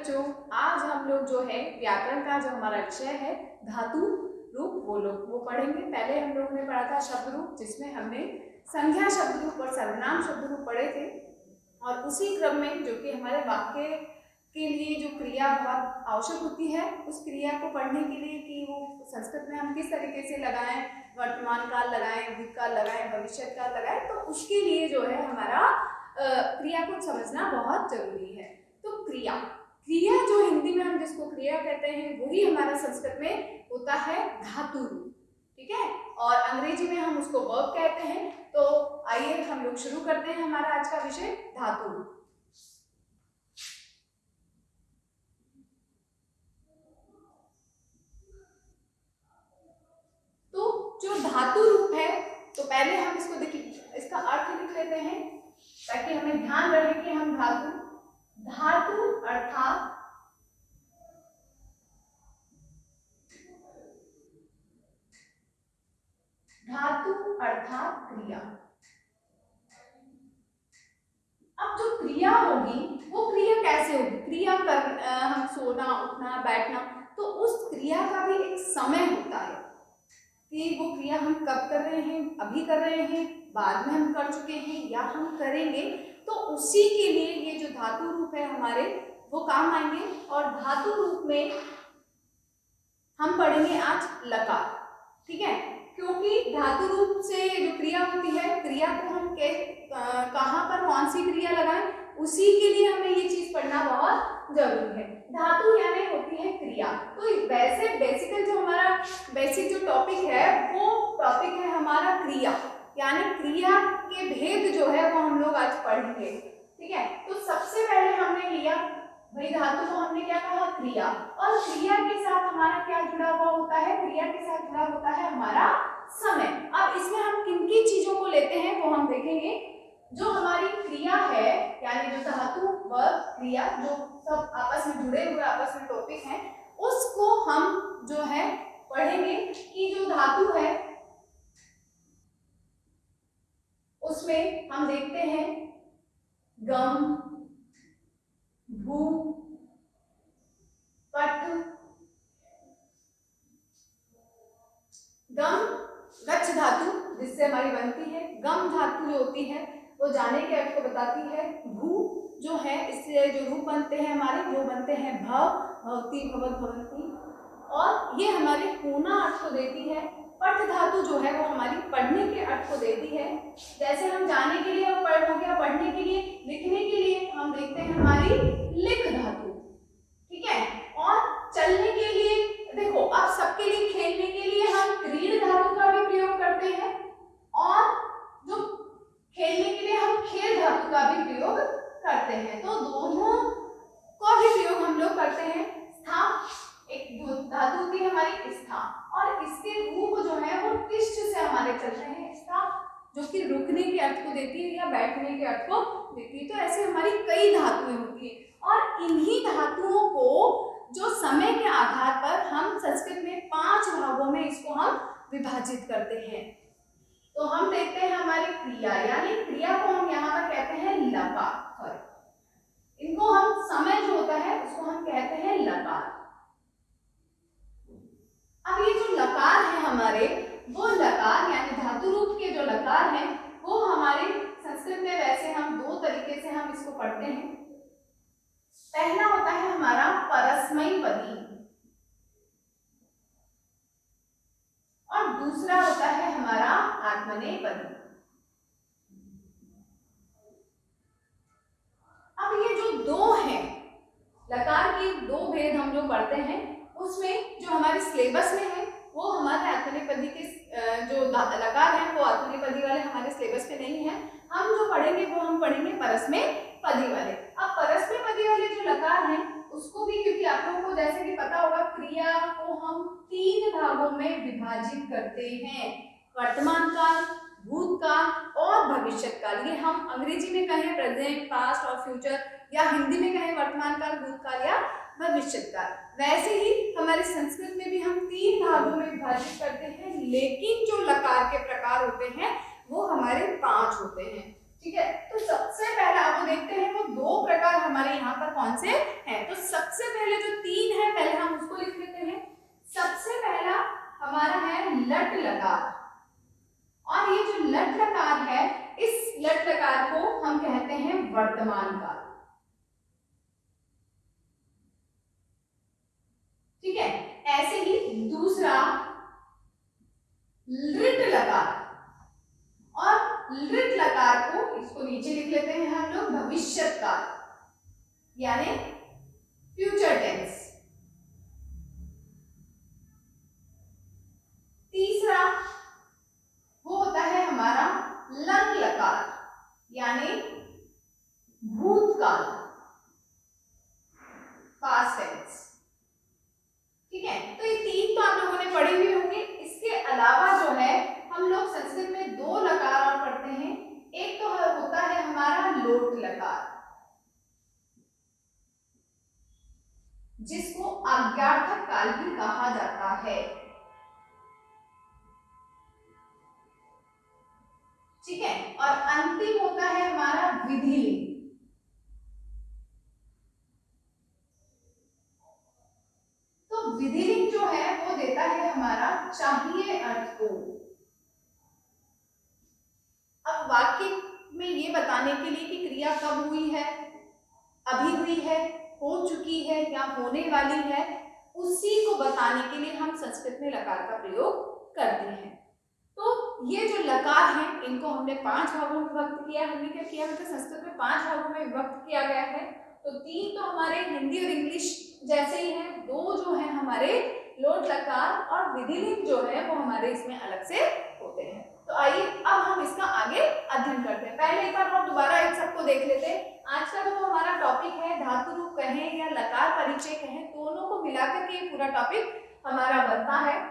बच्चों, आज हम लोग जो है व्याकरण का जो हमारा विषय है धातु रूप वो पढ़ेंगे। पहले हम लोगों ने पढ़ा था शब्द रूप, जिसमें हमने संज्ञा शब्द रूप और सर्वनाम शब्द रूप पढ़े थे। और उसी क्रम में जो कि हमारे वाक्य के लिए जो क्रिया बहुत आवश्यक होती है, उस क्रिया को पढ़ने के लिए कि वो संस्कृत में हम किस तरीके से लगाएं, वर्तमान काल लगाएं, भूतकाल लगाएं, भविष्य काल लगाएं, तो उसके लिए जो है हमारा क्रिया को समझना बहुत जरूरी है। तो क्रिया जो हिंदी में हम जिसको क्रिया कहते हैं, वही हमारा संस्कृत में होता है धातु रूप, ठीक है। और अंग्रेजी में हम उसको वर्ब कहते हैं। तो आइए हम लोग शुरू करते हैं हमारा आज का विषय धातु रूप। तो जो धातु रूप है, तो पहले हम इसको देखिए, इसका अर्थ लिख लेते हैं ताकि हमें ध्यान रहे कि हम धातु अर्थात क्रिया। अब जो क्रिया होगी वो क्रिया कैसे होगी? क्रिया कर हम सोना, उठना, बैठना, तो उस क्रिया का भी एक समय होता है कि वो क्रिया हम कब कर रहे हैं, अभी कर रहे हैं, बाद में हम कर चुके हैं या हम करेंगे। तो उसी के लिए ये जो धातु रूप है हमारे, वो काम आएंगे। और धातु रूप में हम पढ़ेंगे आज लकार, ठीक है। क्योंकि धातु रूप से जो क्रिया होती है, क्रिया को हम कहाँ पर कौन सी क्रिया लगाएं, उसी के लिए हमें ये चीज पढ़ना बहुत जरूरी है। धातु यानी होती है क्रिया। तो वैसे बेसिकल जो हमारा बेसिक जो टॉपिक है, वो टॉपिक है हमारा क्रिया, यानी क्रिया के भेद जो है वो हम लोग आज पढ़ेंगे, ठीक है। तो सबसे पहले हमने लिया भाई धातु को, हमने क्या कहा? क्रिया। और क्रिया के साथ हमारा क्या जुड़ा हुआ होता है? क्रिया के साथ जुड़ा होता है हमारा समय। अब इसमें हम किन किन चीजों को लेते हैं वो हम देखेंगे। जो हमारी क्रिया है, यानी जो धातु व क्रिया जो सब आपस में जुड़े हुए आपस में टॉपिक हैं, उसको हम जो है पढ़ेंगे कि जो धातु है उसमें हम देखते हैं गम, भू, पट, गम गच्छ धातु जिससे हमारी बनती है। गम धातु जो होती है वो जाने के अर्थ को बताती है। भू जो है, इससे जो रूप बनते हैं हमारे, वो बनते हैं भव, भवती, भवत, भवंती, और ये हमारे होना अर्थ को देती है। पठ धातु जो है वो हमारी पढ़ने के अर्थ को देती है। जैसे हम जाने के लिए पढ़ हो गया, पढ़ने के लिए, लिखने के लिए हम देखते हैं हमारी लिख धातु, ठीक है। और चलने के लिए देखो, अब सबके लिए खेलने के लिए हम क्रीड धातु का भी प्रयोग करते हैं, और जो खेलने के लिए हम खेल धातु का भी प्रयोग करते हैं। तो दोनों का भी प्रयोग हम लोग करते हैं। स्था, एक धातु होती है हमारी स्था, और इसके रूप जो है वो तिष्ठ से हमारे चलते हैं। स्था जो कि रुकने के अर्थ को देती है या बैठने के अर्थ को देती है। तो ऐसे हमारी कई धातुएं होती है, और इन्हीं धातुओं को जो समय के आधार पर हम संस्कृत में 5 भागों में इसको हम विभाजित करते हैं। तो हम देखते हैं हमारी क्रिया, यानी क्रिया को हम यहाँ पर कहते हैं लकार। सॉरी, इनको हम समय जो होता है उसको हम कहते हैं लकार। अब ये जो लकार है हमारे, वो लकार यानी धातु रूप के जो लकार हैं, वो हमारे संस्कृत में वैसे हम 2 तरीके से हम इसको पढ़ते हैं। पहला होता है हमारा परस्मैपदी, और दूसरा होता है हमारा आत्मनेपदी। अब ये जो 2 हैं, लकार के 2 भेद हम लोग पढ़ते हैं, उसमें जो हमारे सिलेबस में है वो हमारे आत्मनेपदी के जो लकार हैं वो आत्मनेपदी वाले हमारे सिलेबस में नहीं है। हम जो पढ़ेंगे वो हम पढ़ेंगे परस्मैपदी वाले। अब परस्मैपदी वाले जो लकार हैं उसको भी, क्योंकि आप लोगों को जैसे कि पता होगा, क्रिया को हम 3 भागों में विभाजित करते हैं, वर्तमान काल, भूतकाल और भविष्य काल। ये हम अंग्रेजी में कहें प्रेजेंट, पास्ट और फ्यूचर, या हिंदी में कहें वर्तमान काल, भूतकाल या भविष्य काल। वैसे ही हमारे संस्कृत में भी हम 3 भागों में विभाजित करते हैं, लेकिन जो लकार के प्रकार होते हैं वो हमारे 5 होते हैं, ठीक है। तो सबसे पहला आप देखते हैं वो 2 प्रकार हमारे यहाँ पर कौन से हैं। तो सबसे सबसे पहले जो 3 है पहले हम उसको लिख लेते हैं। सबसे पहला हमारा है लट लकार, और ये जो लट लकार है इस लट लकार को हम कहते हैं वर्तमान काल। ठीक है, ऐसे ही दूसरा लृट लकार, और लृट लकार को इसको नीचे लिख लेते हैं हम लोग भविष्य काल यानी फ्यूचर टेंस। तीसरा वो होता है हमारा लंग लकार यानी भूतकाल, पास्ट टेंस। ठीक है, तो ये 3 तो आप लोगों ने पढ़े हुए होंगे। इसके अलावा जो है हम लोग संस्कृत में 2 लकार और पढ़ते हैं। एक तो होता है हमारा लोट लकार, जिसको आज्ञार्थक काल भी कहा जाता है। ठीक है, और अंतिम होता है हमारा विधिलिंग। तो विधिलिंग जो है वो देता है हमारा चाहिए अर्थ को। अब वाक्य में ये बताने के लिए कि क्रिया कब हुई है, अभी हुई है, हो चुकी है या होने वाली है, उसी को बताने के लिए हम संस्कृत में लकार का प्रयोग करते हैं। तो ये जो लकार हैं इनको हमने 5 भागों में विभक्त किया। हमने क्या किया, मतलब संस्कृत में 5 भागों में विभक्त किया गया है। तो 3 तो हमारे हिंदी और इंग्लिश जैसे ही हैं, 2 जो है हमारे लोट लकार और विधिलिंग जो है वो हमारे इसमें अलग से होते हैं। तो आइए अब हम इसका आगे अध्ययन करते हैं। पहले एक बार और दोबारा इन सबको देख लेते हैं। आज का जो हमारा टॉपिक है धातु रूप कहें या लकार परिचय कहें, दोनों को मिलाकर के पूरा टॉपिक हमारा बनता है।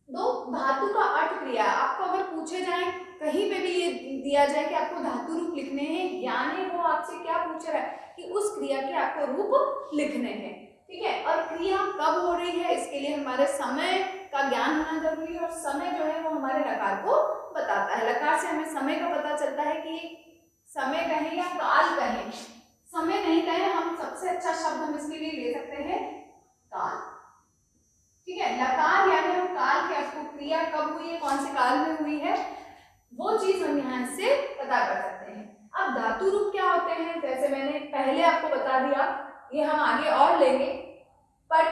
दो धातु का अर्थ क्रिया, आपको अगर पूछे जाए कहीं पे भी ये दिया जाए कि आपको धातु रूप लिखने हैं, यानी वो आपसे क्या पूछ रहा है कि उस क्रिया के आपको रूप लिखने हैं। ठीक है, और क्रिया कब हो रही है इसके लिए हमारे समय का ज्ञान होना जरूरी है, और समय जो है वो हमारे लकार को बताता है। लकार से हमें समय का पता चलता है कि समय कहें या काल कहें, समय नहीं कहें हम, सबसे अच्छा शब्द हम इसके लिए ले सकते हैं काल। ठीक है, लकार यानी हम काल के आपको क्रिया कब हुई है, कौन से काल में हुई है, वो चीज हम यहाँ से पता कर सकते हैं। अब धातु रूप क्या होते हैं, जैसे मैंने पहले आपको बता दिया, ये हम आगे और लेंगे। पट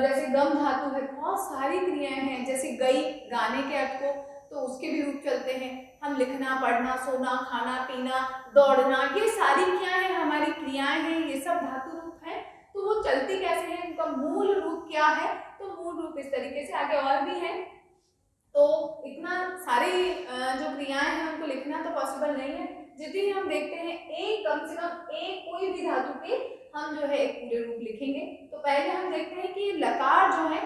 जैसे गम धातु है, बहुत सारी क्रियाएं हैं, जैसे गई गाने के अर्थ को, तो उसके भी रूप चलते हैं। हम लिखना, पढ़ना, सोना, खाना, पीना, दौड़ना, ये सारी क्या है हमारी क्रियाएं हैं, ये सब धातु रूप हैं। तो वो चलती कैसे हैं, उनका मूल रूप क्या है, तो मूल रूप इस तरीके से, आगे और भी है। तो इतना सारी जो क्रियाएं हैं उनको लिखना तो पॉसिबल नहीं है। जितनी हम देखते हैं एक कम से कम एक कोई भी धातु के हम जो है एक पूरे रूप लिखेंगे। तो पहले हम देखते हैं कि लकार जो है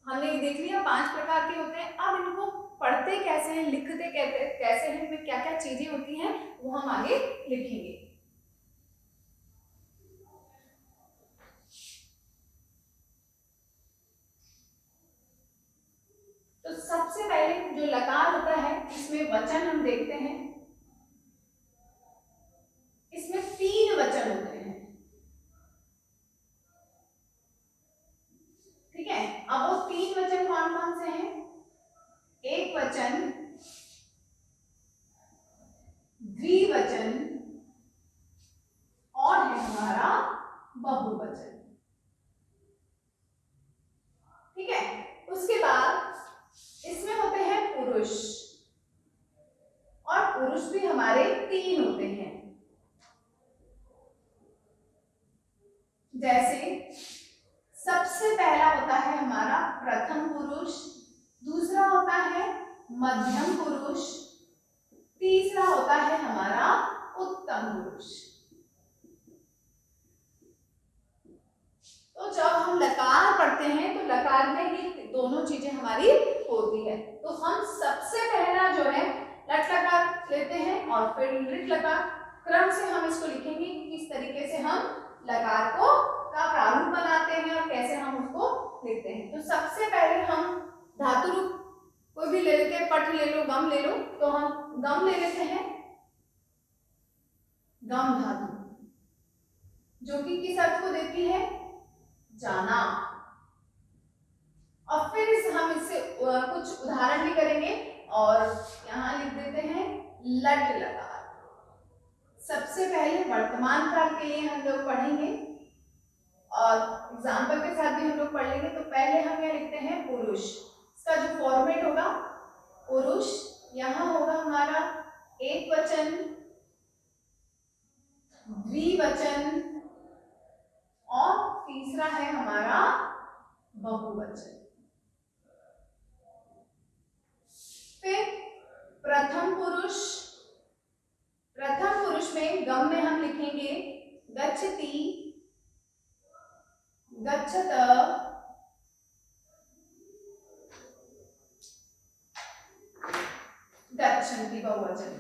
हमने देख लिया 5 प्रकार के होते हैं। अब इनको पढ़ते कैसे हैं, लिखते कैसे हैं, इनमें क्या क्या चीजें होती हैं वो हम आगे लिखेंगे। तो सबसे पहले जो लकार होता है इसमें वचन हम देखते हैं, इसमें 3 वचन होते हैं। ठीक है, अब वो 3 वचन कौन कौन से हैं, एक वचन, द्विवचन और है हमारा बहुवचन। ठीक है, उसके बाद इसमें होते हैं पुरुष, और पुरुष भी हमारे 3 होते हैं। जैसे सबसे पहला होता है हमारा प्रथम पुरुष, दूसरा होता है मध्यम पुरुष, तीसरा होता है हमारा उत्तम पुरुष। तो जब हम लकार पढ़ते हैं तो लकार में ये दोनों चीजें हमारी होती है। तो हम सबसे पहला जो है लट लकार लेते हैं और फिर लृट लकार, क्रम से हम इसको लिखेंगे कि किस तरीके से हम लकार को का प्रारूप बनाते हैं और कैसे हम उसको लिखते हैं। तो सबसे पहले हम धातु रूप कोई भी ले लेते हैं, पट ले लो, गम ले लो, तो हम गम ले लेते हैं। गम धातु जो कि किस अर्थ को देती है, जाना। और फिर हम इससे कुछ उदाहरण भी करेंगे और यहाँ लिख देते हैं लट लकार। सबसे पहले वर्तमान काल के लिए हम लोग पढ़ेंगे और एग्जाम्पल के साथ भी हम लोग पढ़ लेंगे। तो पहले हम यहाँ लिखते हैं पुरुष। इसका जो फॉर्मेट होगा पुरुष, यहाँ होगा हमारा एक वचन, द्विवचन और तीसरा है हमारा बहुवचन। फिर प्रथम पुरुष, प्रथम पुरुष में गम में हम लिखेंगे गच्छति, गच्छत, गच्छन्ति बहुवचन।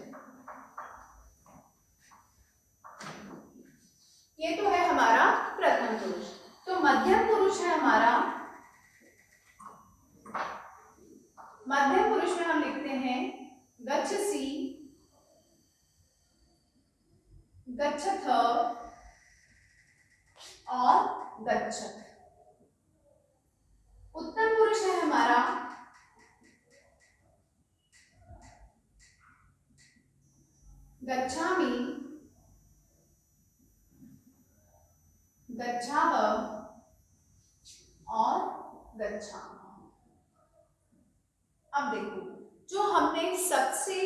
ये तो है हमारा प्रथम पुरुष। तो मध्यम पुरुष है हमारा, मध्यम पुरुष में हम लिखते हैं गच्छसि, गच्छथ और गच्छत। उत्तम पुरुष है हमारा गच्छामि, गच्छाव और गच्छामः। अब देखो, जो हमने सबसे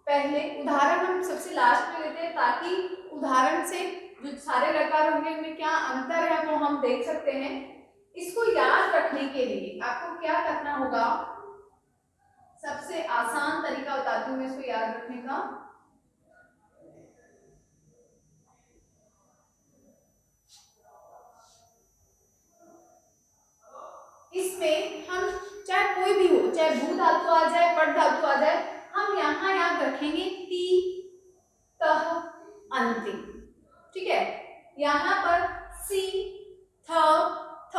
पहले उदाहरण हम सबसे लास्ट में लेते हैं ताकि उदाहरण से जो सारे लकार होंगे उनमें क्या अंतर है वो हम देख सकते हैं। इसको याद रखने के लिए आपको क्या करना होगा, सबसे आसान तरीका बताती हूँ मैं इसको याद रखने का। इसमें हम चाहे कोई भी हो, चाहे भू धातु आ जाए, पट धातु आ जाए, हम यहाँ याद रखेंगे ती, तह, अंतिम। ठीक है, यहाँ पर सी, थ, थ।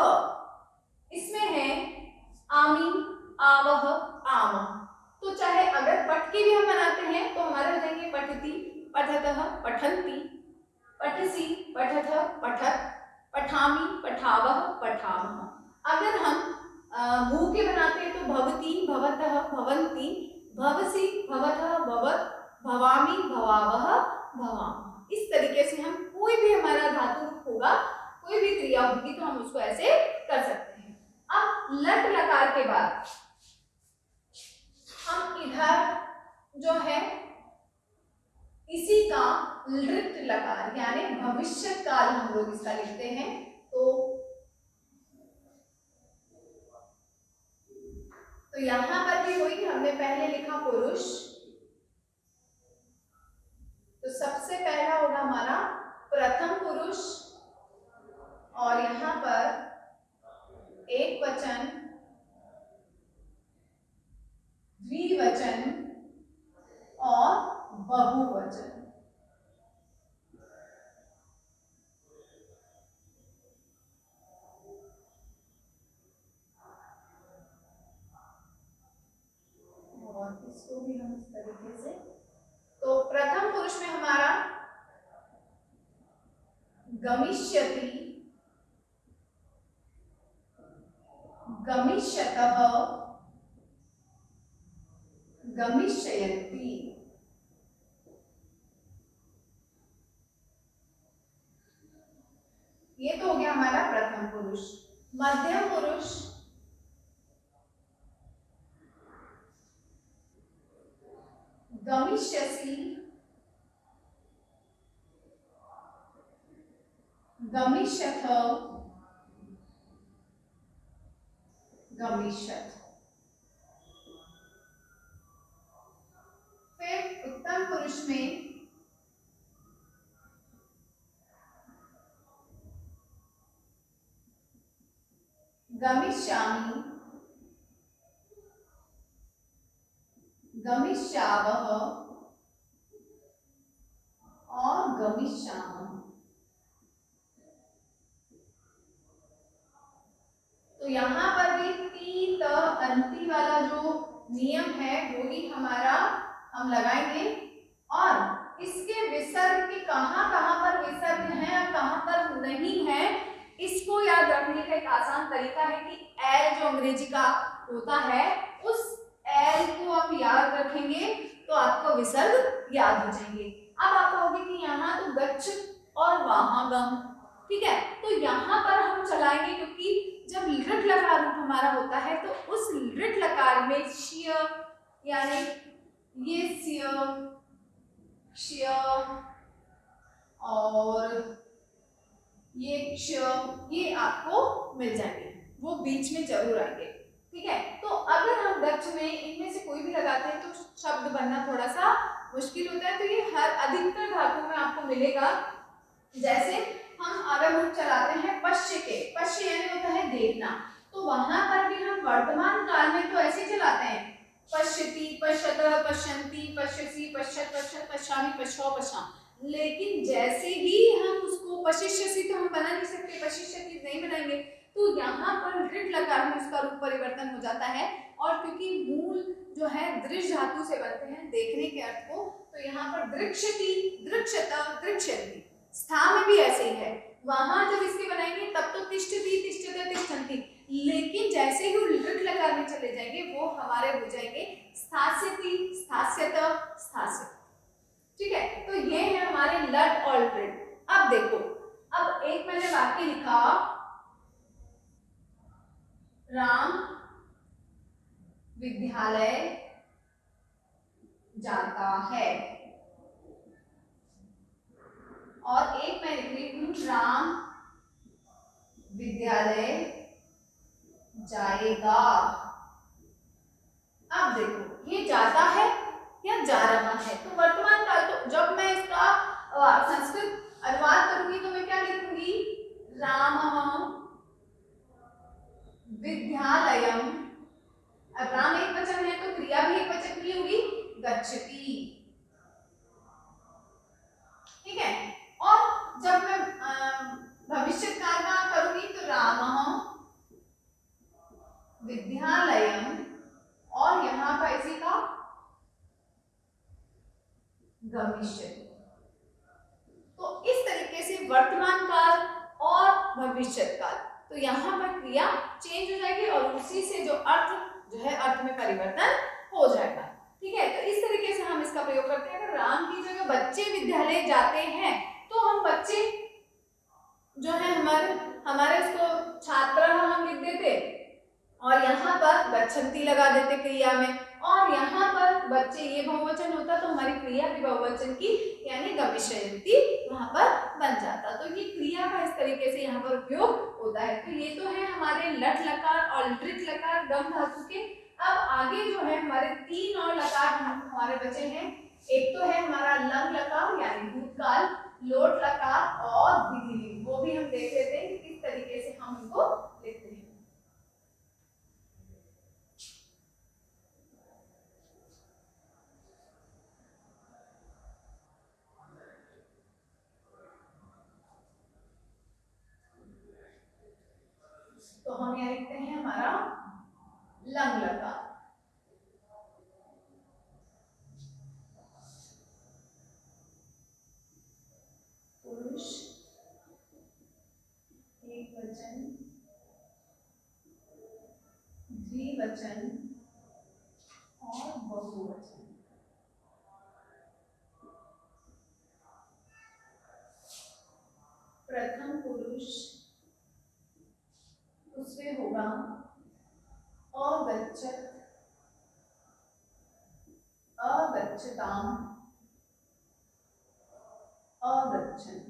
इसमें है आमी, आवह, आमः। तो चाहे अगर पट के भी हम बनाते हैं तो हमारे हो जाएंगे पठति, पठतः, पठन्ति, पठसि, पठथ, पठत, पठामि, पठावह, पठामः। अगर हम भू के बनाते हैं तो भवति, भवतः, भवन्ति, भवसि, भवतः, भवत, भवामि, भवावह, भवामः। इस तरीके से हम कोई भी हमारा धातु होगा, कोई भी क्रिया होगी तो हम उसको ऐसे कर सकते हैं। अब लट लकार के बाद हम इधर जो है इसी का लृट लकार यानी भविष्य काल हम लोग इसका लिखते हैं। तो यहां पर भी हुई, हमने पहले लिखा पुरुष, तो सबसे पहला होगा हमारा प्रथम पुरुष और यहां पर एक वचन, द्विवचन और बहुवचन। और इसको भी हम इस तरीके से, तो प्रथम पुरुष में हमारा गमिष्यति, गमिष्यतः, गमिष्यन्ति। ये तो हो गया हमारा प्रथम पुरुष। मध्यम पुरुष गमिष्यसि, गमिष्यथ, गमिष्यत। फिर उत्तम पुरुष में गमिष्यामि, गमिष्यावः और गमिष्यामः। तो यहाँ पर भी ती, त, अंति वाला जो नियम है वो ही हमारा हम लगाएंगे और इसके विसर्ग के कहाँ कहाँ पर विसर्ग है और कहाँ पर नहीं है इसको याद रखने एक आसान तरीका है कि एल जो अंग्रेजी का होता है उस एल को आप याद रखेंगे तो आपको विसर्ग याद हो जाएंगे। अब आप कहोगे कि यहाँ तो गच्छ और वहां गम, ठीक है, तो यहाँ पर हम चलाएंगे क्योंकि जब लृट लकार रूप हमारा होता है तो उस लृट लकार में शिय यानी ये सिय शिय और ये क्ष ये आपको मिल जाएंगे, वो बीच में जरूर आएंगे, ठीक है। तो अगर हम गच्छ में इनमें से कोई भी लगाते हैं तो शब्द बनना थोड़ा सा मुश्किल होता है, तो ये हर अधिकतर धातुओं में आपको मिलेगा। जैसे हम अगर रूप चलाते हैं पश्य के, पश्य यानी होता है देखना, तो वहां पर भी हम वर्तमान काल में तो ऐसे चलाते हैं पश्यति, पश्यतः, पश्यन्ति, पश्यसि, पश्यत, पश्यत, पश्यामि, पश्यौ, पश्याम। लेकिन जैसे ही हम उसको पशिष्यसि तो हम बना नहीं सकते, पशिष्यति नहीं बनाएंगे, तो यहाँ पर ऋट लकार में उसका रूप परिवर्तन हो जाता है। और क्योंकि मूल जो है दृश धातु से बनते हैं देखने के अर्थ को, तो यहाँ पर दृक्षति, दृक्षत, दृक्षन्ति। स्था में भी ऐसे ही है, वहां जब इसके बनाएंगे तब तो तिष्ठति, तिष्ठते, तिष्ठन्ति, लेकिन जैसे ही ऋट लकार में चले जाएंगे वो हमारे हो जाएंगे स्थास्यति, स्थास्यत, स्थास्यत, ठीक है। तो ये है हमारे लट और लृट। अब देखो, अब एक मैंने वाक्य लिखा, राम विद्यालय जाता है, और एक मैं लिख रही हूं राम विद्यालय जाएगा। अब देखो ये जाता है या जा रहा है, तो वर्तमान काल, तो जब मैं इसका संस्कृत अनुवाद करूंगी तो मैं क्या लिखूंगी, रामः विद्यालयम। अब राम एक वचन है तो क्रिया भी एक वचन की होगी, गच्छति, ठीक है। और जब मैं भविष्य काल का करूंगी तो रामः विद्यालयम, और यहाँ का इसी का गमिष्यति। तो इस तरीके से वर्तमान काल और भविष्य काल, तो यहाँ पर क्रिया चेंज हो जाएगी और उसी से जो अर्थ जो है अर्थ में परिवर्तन हो जाएगा, ठीक है। तो इस तरीके से हम इसका प्रयोग करते हैं। अगर राम की जगह बच्चे विद्यालय जाते हैं तो हम बच्चे जो है हमारे उसको छात्र हम लिख देते और यहाँ पर गच्छन्ति लगा देते क्रिया में, और यहाँ पर बच्चे ये बहुवचन होता तो हमारी क्रिया भी बहुवचन की यानी गमिष्यन्ति वहां पर बन जाता। तो ये क्रिया का इस तरीके से यहाँ पर उपयोग होता है। तो ये तो है हमारे लट लकार और लृट लकार गम धातु के। अब आगे जो है हमारे 3 और लकार हमारे बचे हैं। एक तो है हमारा लंग लकार यानी भूतकाल, लोट लकार और विधिलिंग, वो भी हम देख लेते हैं कि किस तरीके से हम उनको लिखते हैं। तो हम यहाँ लिखते हैं हमारा लंग लकार, पुरुष एक वचन, द्विवचन और बहुवचन। प्रथम पुरुष उसमें होगा अगच्छत, अगच्छताम, अगच्छन्।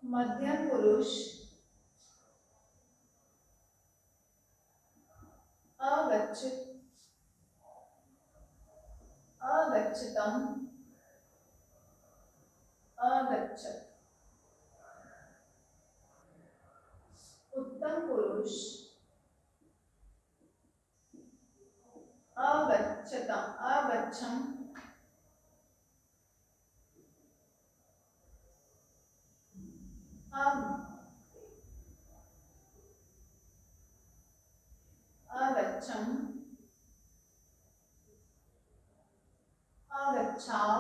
मध्यम पुरुष अगच्छत्, अगच्छतम, अगच्छत्। उत्तम पुरुष अगच्छतम, अगच्छम, अगच्छम, अगच्छाव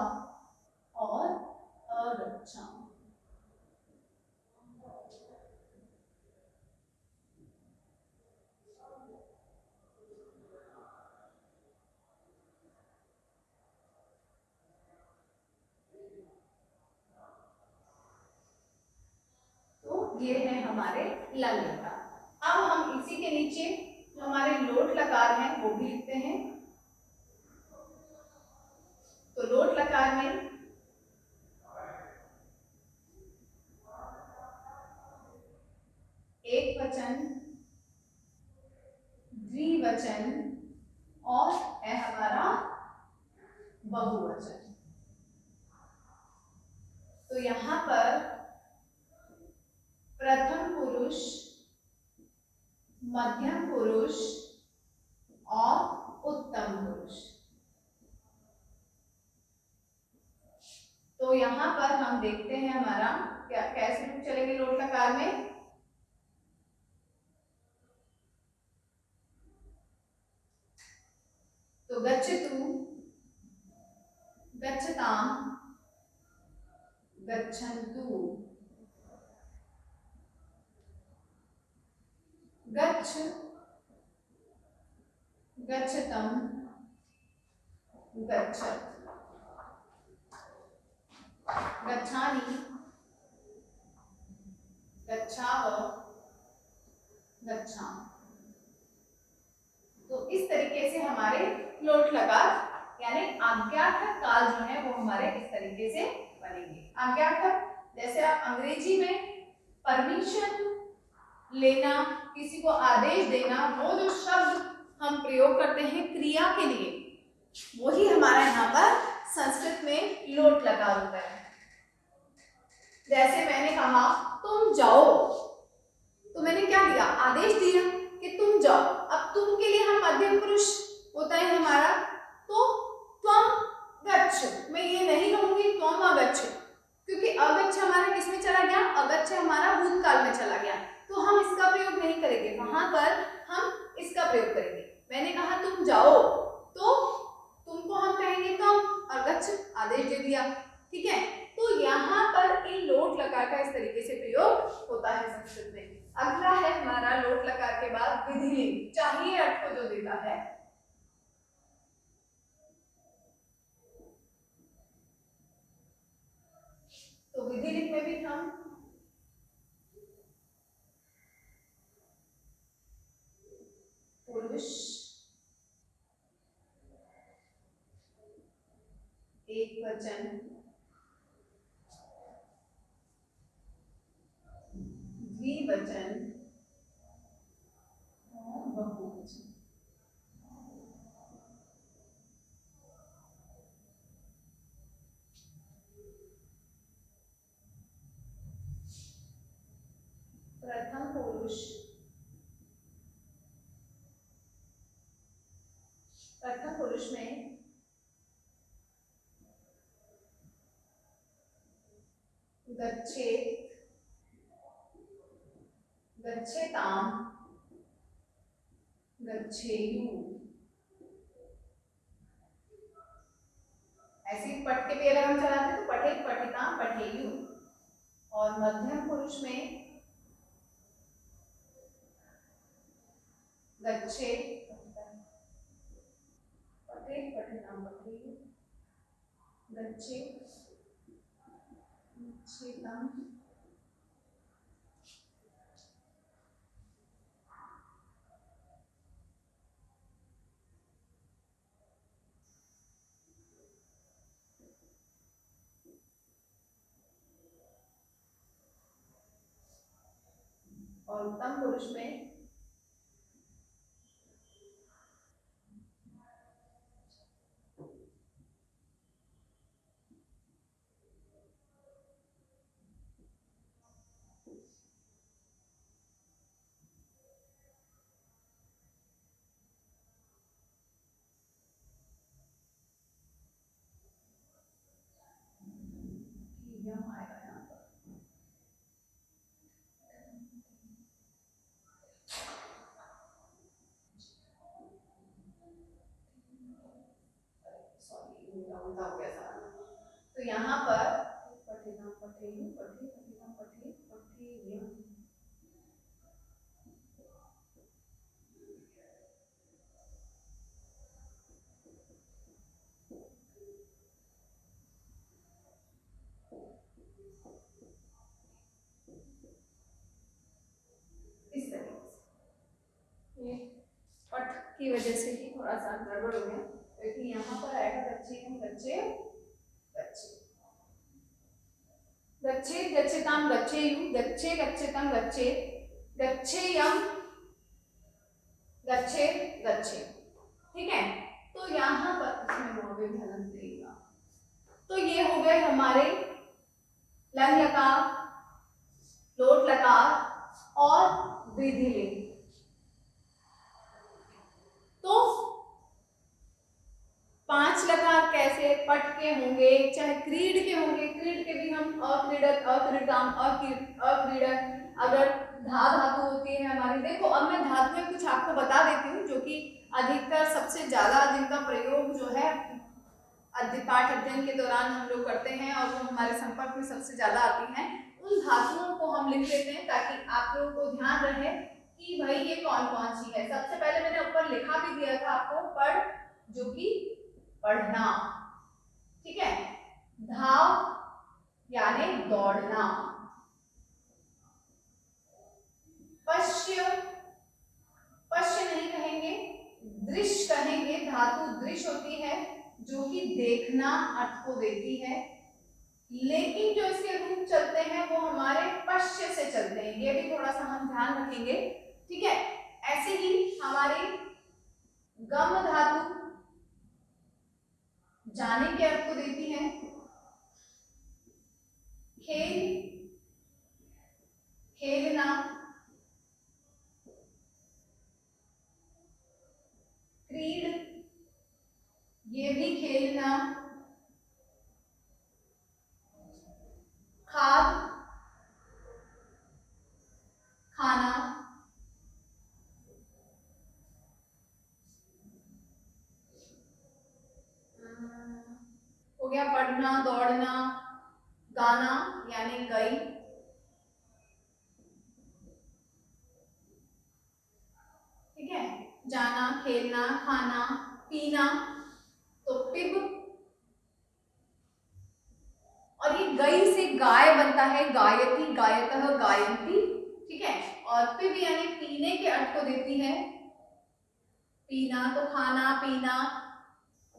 ये है हमारे लंग लकार। अब हम इसी के नीचे जो हमारे लोट लकार हैं वो भी लिखते हैं। तो लोट लकार में एक वचन, द्विवचन और है हमारा बहुवचन। तो यहां पर प्रथम पुरुष, मध्यम पुरुष और उत्तम पुरुष। तो यहां पर हम देखते हैं हमारा क्या कैसे रूप चलेंगे लोट लकार में। तो गच्छतु, गच्छताम, गच्छन्तु, गच्छ, गच्छतम, गच्छत, गच्छामि, गच्छाव, गच्छामि। तो इस तरीके से हमारे लोट लकार यानी आज्ञार्थक काल जो है वो हमारे इस तरीके से बनेंगे। आज्ञार्थक जैसे आप अंग्रेजी में परमिशन लेना, किसी को आदेश देना, वो जो शब्द हम प्रयोग करते हैं क्रिया के लिए, वही हमारा यहाँ पर संस्कृत में लोट लकार होता है। जैसे मैंने कहा तुम जाओ, तो मैंने क्या दिया, आदेश दिया कि तुम जाओ। अब तुम के लिए हम मध्यम पुरुष होता है हमारा, तो त्वम गच्छ। मैं ये नहीं कहूंगी त्वम अगच्छ, क्योंकि अगच्छ हमारा किसमें चला गया, अगच्छ हमारा भूतकाल में चला गया, तो हम इसका प्रयोग नहीं करेंगे, वहां पर हम इसका प्रयोग करेंगे। मैंने कहा तुम जाओ, तो तुमको हम कहेंगे तुम, और गच्छ आदेश दे दिया, ठीक है। तो यहाँ पर इन लोट लकार का इस तरीके से प्रयोग होता है संस्कृत में। अगला है हमारा लोट लकार के बाद विधिलिंग, चाहिए अर्थ को जो देता है। तो विधिलिंग में भी हम पुरुष, एक वचन, द्विवचन और बहुवचन। प्रथम पुरुष, प्रथम पुरुष में गच्छेत, गच्छेताम, गच्छेयु। ऐसे पट के भी अगर हम चलाते हैं तो पठेत, पठिताम, पठेयु। और मध्यम पुरुष में गच्छेत, पठेत, पठिताम, पठेयु, गच्छेत, गच्छेताम। और उत्तम पुरुष में यम आएगा यहाँ पर। सॉरी उल्टा उल्टा हो गया सारा। तो यहाँ पर पठेताम, पठेयु, पठे, पठिताम, पठे, पठेयम। की वजह से ही थोड़ा सा गड़बड़ हो गया, क्योंकि यहाँ पर आएगा गच्छे गच्छे गच्छे गच्छे गच्छताम गच्छेयु गच्छे गच्छताम गच्छे गच्छेयम गच्छे गच्छे। ठीक है, तो यहाँ पर इसमें वो भी ध्यान देगा। तो ये हो गए हमारे लंग लकार, लोट लकार और वृद्धि लिंग। तो 5 लकार कैसे पट के होंगे, चाहे क्रीड के होंगे, क्रीड के भी हम अक्रीडक, अक्रीडाम, अक्रीडक। अगर धा धातु होती है हमारी, देखो अब मैं धातुएं कुछ आपको बता देती हूँ जो कि अधिकतर सबसे ज्यादा जिनका प्रयोग जो है पाठ अध्ययन के दौरान हम लोग करते हैं और वो हमारे संपर्क में सबसे ज्यादा आती हैं। उन धातुओं को हम लिख लेते हैं ताकि आप लोगों को ध्यान रहे कि भाई ये कौन कौन सी है। सबसे पहले मैंने ऊपर लिखा भी दिया था आपको, पढ़, जो कि पढ़ना। ठीक है, धाव यानी दौड़ना। पश्य, पश्य नहीं कहेंगे, दृश्य कहेंगे। धातु दृश्य होती है जो कि देखना अर्थ को देती है, लेकिन जो इसके रूप चलते हैं वो हमारे पश्य से चलते हैं, ये भी थोड़ा सा हम ध्यान रखेंगे। ठीक है, ऐसे ही हमारी गम धातु जाने के अर्थ को देती है। खेल, खेलना। क्रीड, ये भी खेलना। खाद, खाना। हो गया पढ़ना, दौड़ना, गाना यानी गई। ठीक है, जाना, खेलना, खाना, पीना, तो पिब। और ये गई से गाय बनता है, गायती, गायतः, गायंती। ठीक है, और पिब यानी पीने के अर्थ को देती है, पीना। तो खाना, पीना,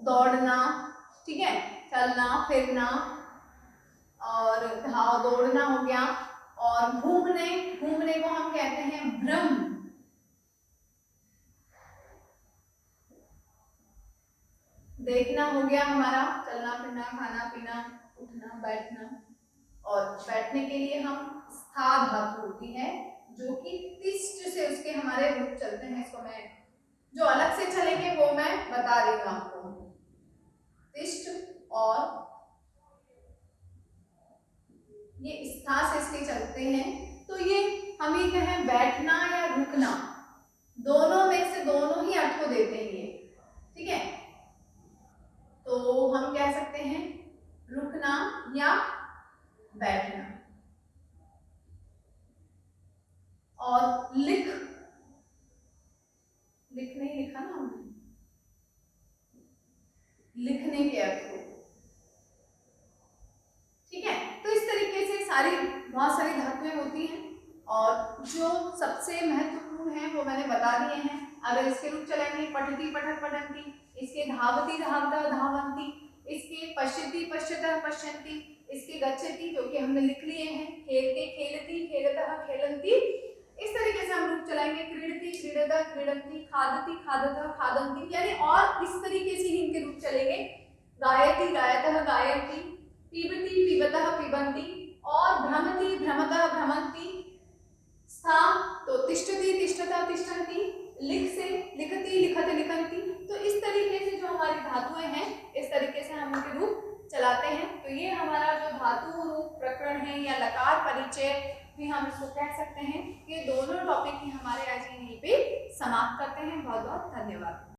दौड़ना। ठीक है, चलना फिरना, और धाव दौड़ना हो गया। और घूमने, घूमने को हम कहते हैं भ्रम। देखना हो गया हमारा चलना फिरना, खाना पीना, उठना बैठना। और बैठने के लिए हम स्था धातु होती है जो कि तिष्ठ से उसके हमारे रूप चलते हैं। इसको मैं जो अलग से चलेंगे वो मैं बता रही हूँ आपको। तिष्ठ और ये स्था से इसके चलते हैं। तो ये हम ये कहें बैठना या रुकना, दोनों में से दोनों ही अर्थ को देते हैं ये। ठीक है, तो हम कह सकते हैं रुकना या बैठना। और लिख, लिख नहीं लिखा ना हमने, लिखने के अर्थ को। ठीक है, तो इस तरीके से बहुत सारी धातुएं होती हैं और जो सबसे महत्वपूर्ण है वो मैंने बता दिए हैं। अगर इसके रूप चलेंगे पठती पठत पठन्ति, इसके धावती धावतः धावन्ति, इसके पश्यति पश्यतः पश्यन्ति, इसके गच्छति जो कि हमने लिख लिए हैं, खेलते खेलती खेलतः खेलन्ति। इस तरीके से हम रूप चलाएंगे क्रीडति क्रीडतः क्रीडन्ति, खादति खादतः खादन्ति, यानी और इस तरीके से ही इनके रूप चलेंगे। गायति गायतः गायन्ति, पीबति पीबतः पिबन्ति, और भ्रमति भ्रमतः भ्रमन्ति। स्था तो तिष्ठति तिष्ठतः तिष्ठन्ति, लिख से लिखति लिखत लिखन्ति। तो इस तरीके से जो हमारी धातुएं हैं इस तरीके से हम इनके रूप चलाते हैं। तो ये हमारा जो धातु रूप प्रकरण है या लकार परिचय भी हम इसको कह सकते हैं। ये दोनों टॉपिक ही हमारे आज यहीं पे समाप्त करते हैं। बहुत बहुत धन्यवाद।